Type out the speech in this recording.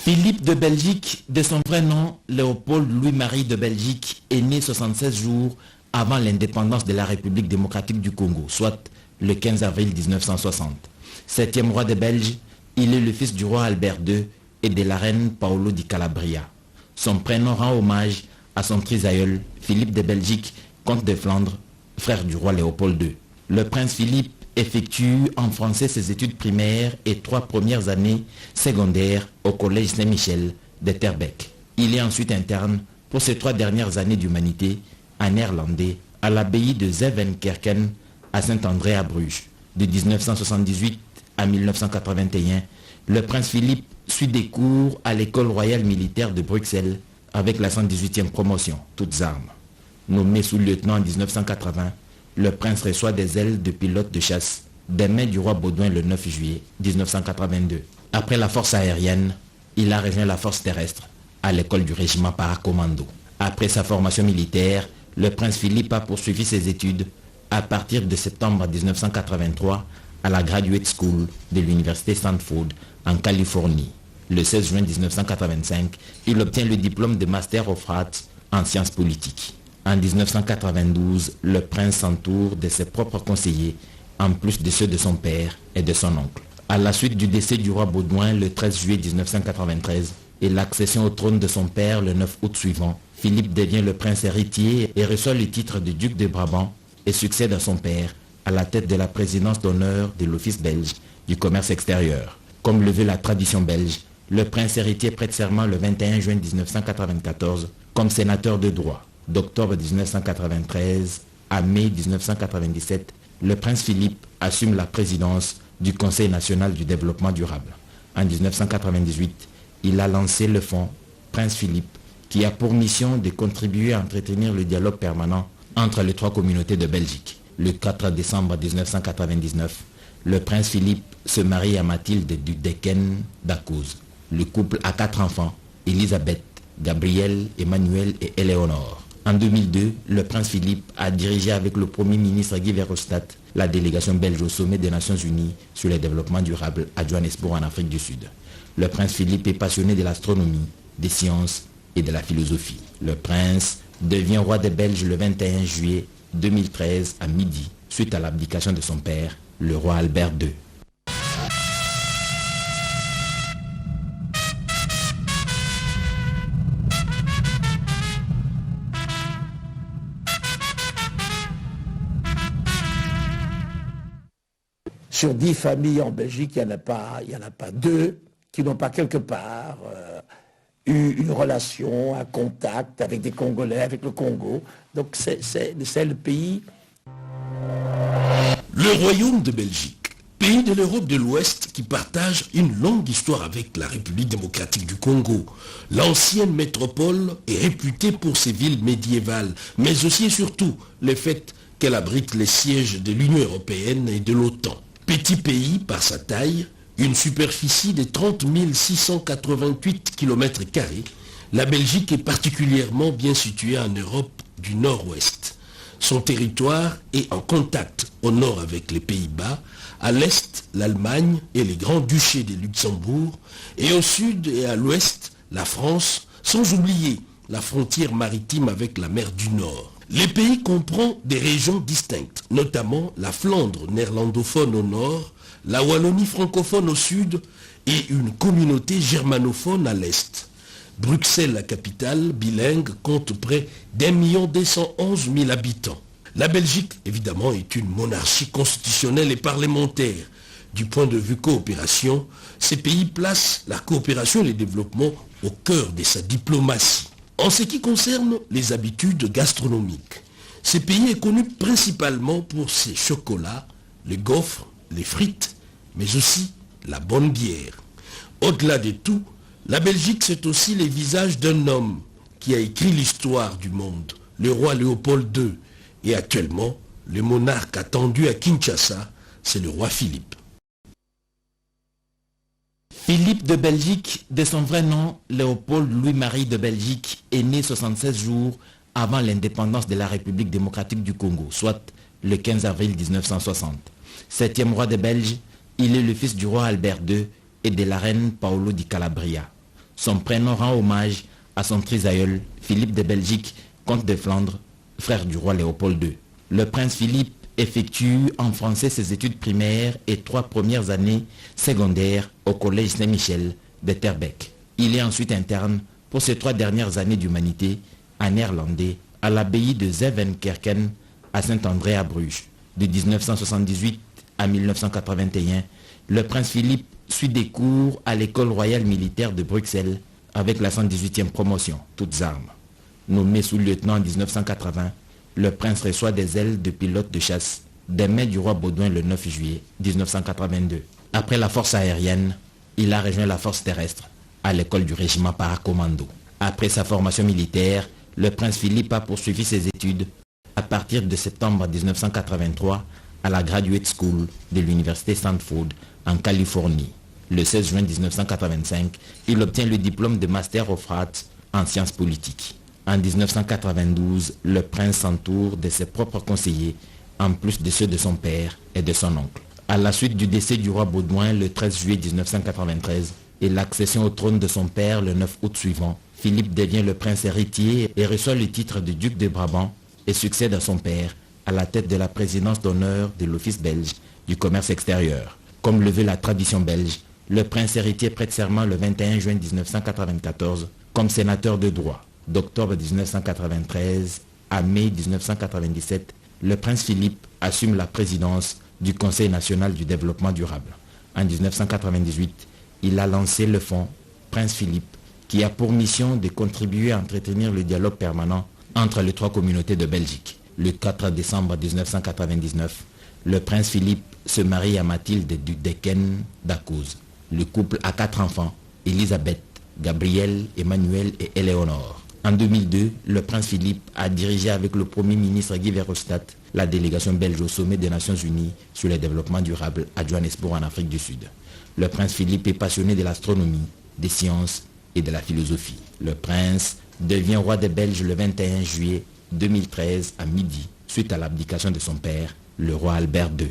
Philippe de Belgique, de son vrai nom, Léopold Louis-Marie de Belgique, est né 76 jours avant l'indépendance de la République démocratique du Congo, soit le 15 avril 1960. Septième roi des Belges, il est le fils du roi Albert II et de la reine Paolo di Calabria. Son prénom rend hommage à son trisaïeul, Philippe de Belgique, comte de Flandre, frère du roi Léopold II. Le prince Philippe effectue en français ses études primaires et 3 premières années secondaires au collège Saint-Michel de Terbeek. Il est ensuite interne pour ses 3 dernières années d'humanité en néerlandais à l'abbaye de Zevenkerken à Saint-André à Bruges. De 1978 à 1981, le prince Philippe suit des cours à l'école royale militaire de Bruxelles avec la 118e promotion, toutes armes. Nommé sous-lieutenant en 1980, le prince reçoit des ailes de pilote de chasse des mains du roi Baudouin le 9 juillet 1982. Après la force aérienne, il a rejoint la force terrestre à l'école du régiment paracommando. Après sa formation militaire, le prince Philippe a poursuivi ses études à partir de septembre 1983 à la Graduate School de l'université Stanford en Californie. Le 16 juin 1985, il obtient le diplôme de Master of Arts en sciences politiques. En 1992, le prince s'entoure de ses propres conseillers, en plus de ceux de son père et de son oncle. À la suite du décès du roi Baudouin le 13 juillet 1993 et l'accession au trône de son père le 9 août suivant, Philippe devient le prince héritier et reçoit le titre de duc de Brabant et succède à son père à la tête de la présidence d'honneur de l'Office belge du commerce extérieur. Comme le veut la tradition belge, le prince héritier prête serment le 21 juin 1994 comme sénateur de droit. D'octobre 1993 à mai 1997, le prince Philippe assume la présidence du Conseil national du développement durable. En 1998, il a lancé le fonds Prince Philippe, qui a pour mission de contribuer à entretenir le dialogue permanent entre les 3 communautés de Belgique. Le 4 décembre 1999, le prince Philippe se marie à Mathilde du Decken d'Akouz. Le couple a 4 enfants, Elisabeth, Gabriel, Emmanuel et Éléonore. En 2002, le prince Philippe a dirigé avec le premier ministre Guy Verhofstadt la délégation belge au sommet des Nations Unies sur le développement durable à Johannesburg en Afrique du Sud. Le prince Philippe est passionné de l'astronomie, des sciences et de la philosophie. Le prince devient roi des Belges le 21 juillet 2013 à midi, suite à l'abdication de son père, le roi Albert II. Sur 10 familles en Belgique, il n'y en a pas 2 qui n'ont pas quelque part eu une relation, un contact avec des Congolais, avec le Congo. Donc c'est le pays. Le Royaume de Belgique, pays de l'Europe de l'Ouest qui partage une longue histoire avec la République démocratique du Congo. L'ancienne métropole est réputée pour ses villes médiévales, mais aussi et surtout le fait qu'elle abrite les sièges de l'Union européenne et de l'OTAN. Petit pays par sa taille, une superficie de 30 688 km², la Belgique est particulièrement bien située en Europe du Nord-Ouest. Son territoire est en contact au nord avec les Pays-Bas, à l'est l'Allemagne et les grands-duchés de Luxembourg, et au sud et à l'ouest la France, sans oublier la frontière maritime avec la mer du Nord. Le pays comprend des régions distinctes, notamment la Flandre néerlandophone au nord, la Wallonie francophone au sud et une communauté germanophone à l'est. Bruxelles, la capitale, bilingue, compte près d'1 211 000 habitants. La Belgique, évidemment, est une monarchie constitutionnelle et parlementaire. Du point de vue coopération, ces pays placent la coopération et le développement au cœur de sa diplomatie. En ce qui concerne les habitudes gastronomiques, ce pays est connu principalement pour ses chocolats, les gaufres, les frites, mais aussi la bonne bière. Au-delà de tout, la Belgique c'est aussi les visages d'un homme qui a écrit l'histoire du monde, le roi Léopold II, et actuellement, le monarque attendu à Kinshasa, c'est le roi Philippe. Philippe de Belgique, de son vrai nom, Léopold Louis-Marie de Belgique, est né 76 jours avant l'indépendance de la République démocratique du Congo, soit le 15 avril 1960. Septième roi des Belges, il est le fils du roi Albert II et de la reine Paolo di Calabria. Son prénom rend hommage à son trisaïeul, Philippe de Belgique, comte de Flandre, frère du roi Léopold II. Le prince Philippe effectue en français ses études primaires et 3 premières années secondaires au collège Saint-Michel de Terbeek. Il est ensuite interne pour ses 3 dernières années d'humanité en néerlandais à l'abbaye de Zevenkerken à Saint-André à Bruges. De 1978 à 1981, le prince Philippe suit des cours à l'école royale militaire de Bruxelles avec la 118e promotion, toutes armes. Nommé sous-lieutenant en 1980, le prince reçoit des ailes de pilote de chasse des mains du roi Baudouin le 9 juillet 1982. Après la force aérienne, il a rejoint la force terrestre à l'école du régiment paracommando. Après sa formation militaire, le prince Philippe a poursuivi ses études à partir de septembre 1983 à la Graduate School de l'université Stanford en Californie. Le 16 juin 1985, il obtient le diplôme de Master of Arts en sciences politiques. En 1992, le prince s'entoure de ses propres conseillers, en plus de ceux de son père et de son oncle. À la suite du décès du roi Baudouin le 13 juillet 1993 et l'accession au trône de son père le 9 août suivant, Philippe devient le prince héritier et reçoit le titre de duc de Brabant et succède à son père à la tête de la présidence d'honneur de l'Office belge du commerce extérieur. Comme le veut la tradition belge, le prince héritier prête serment le 21 juin 1994 comme sénateur de droit. D'octobre 1993 à mai 1997, le prince Philippe assume la présidence du Conseil national du développement durable. En 1998, il a lancé le fonds Prince Philippe, qui a pour mission de contribuer à entretenir le dialogue permanent entre les 3 communautés de Belgique. Le 4 décembre 1999, le prince Philippe se marie à Mathilde du Decken d'Akouz. Le couple a 4 enfants, Elisabeth, Gabriel, Emmanuel et Éléonore. En 2002, le prince Philippe a dirigé avec le Premier ministre Guy Verhofstadt la délégation belge au sommet des Nations Unies sur le développement durable à Johannesburg en Afrique du Sud. Le prince Philippe est passionné de l'astronomie, des sciences et de la philosophie. Le prince devient roi des Belges le 21 juillet 2013 à midi, suite à l'abdication de son père, le roi Albert II.